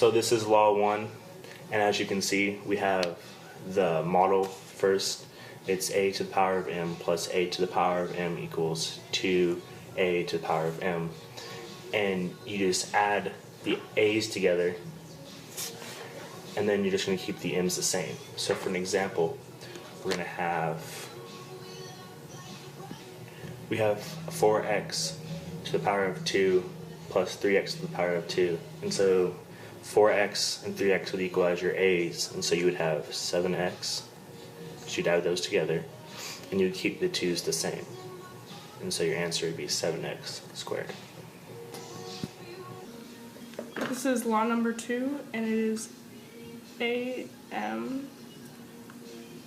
So this is law 1, and as you can see, we have the model first. It's a to the power of m plus a to the power of m equals 2a to the power of m. And you just add the a's together, and then you're just going to keep the m's the same. So for an example, we have 4x to the power of 2 plus 3x to the power of 2. And so 4x and 3x would equal as your a's, and so you would have 7x. So you'd add those together, and you would keep the 2's the same. And so your answer would be 7x squared. This is law number 2, and it is am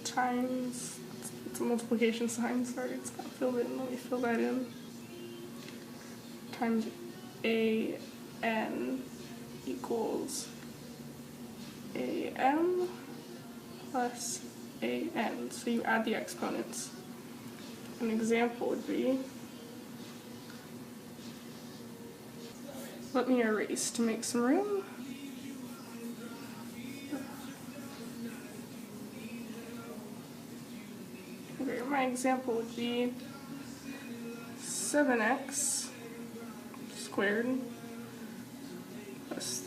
times, it's a multiplication sign, sorry, it's not filled in, let me fill that in, times an equals am plus an. So you add the exponents. An example would be, let me erase to make some room. Okay, my example would be 7x squared plus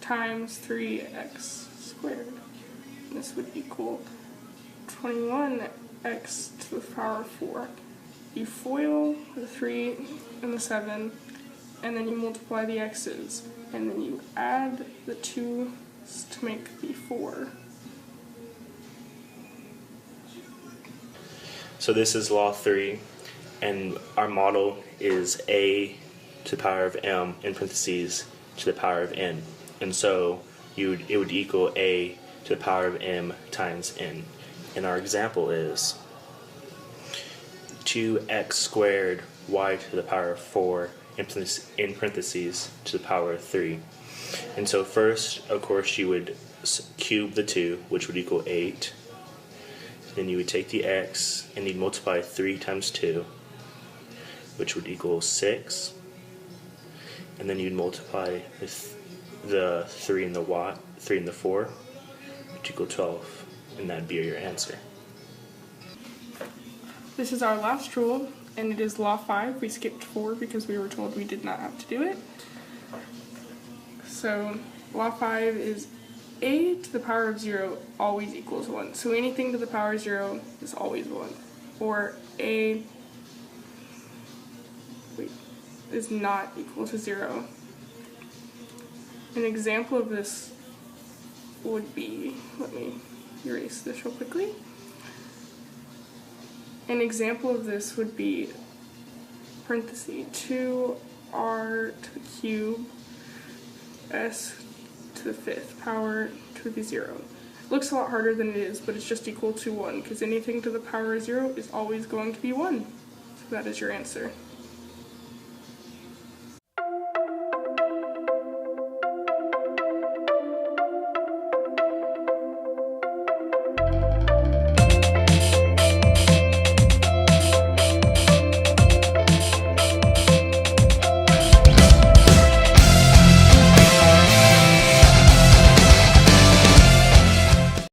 times 3x squared. And this would equal 21x to the power of 4. You FOIL the 3 and the 7, and then you multiply the x's, and then you add the 2's to make the 4. So this is law 3, and our model is a to the power of m in parentheses to the power of n. And so it would equal a to the power of m times n. And our example is 2x squared y to the power of 4 in parentheses to the power of 3. And so first, of course, you would cube the 2, which would equal 8. Then you would take the x and you'd multiply 3 times 2, which would equal 6. And then you'd multiply the 3 and the 4, which equal 12, and that'd be your answer. This is our last rule, and it is law 5. We skipped 4 because we were told we did not have to do it. So law 5 is a to the power of 0 always equals 1. So anything to the power of 0 is always 1. Or a is not equal to 0. An example of this would be, let me erase this real quickly. An example of this would be parenthesis 2r to the cube s to the 5th power to the 0. It looks a lot harder than it is, but it's just equal to 1, because anything to the power of 0 is always going to be 1. So that is your answer.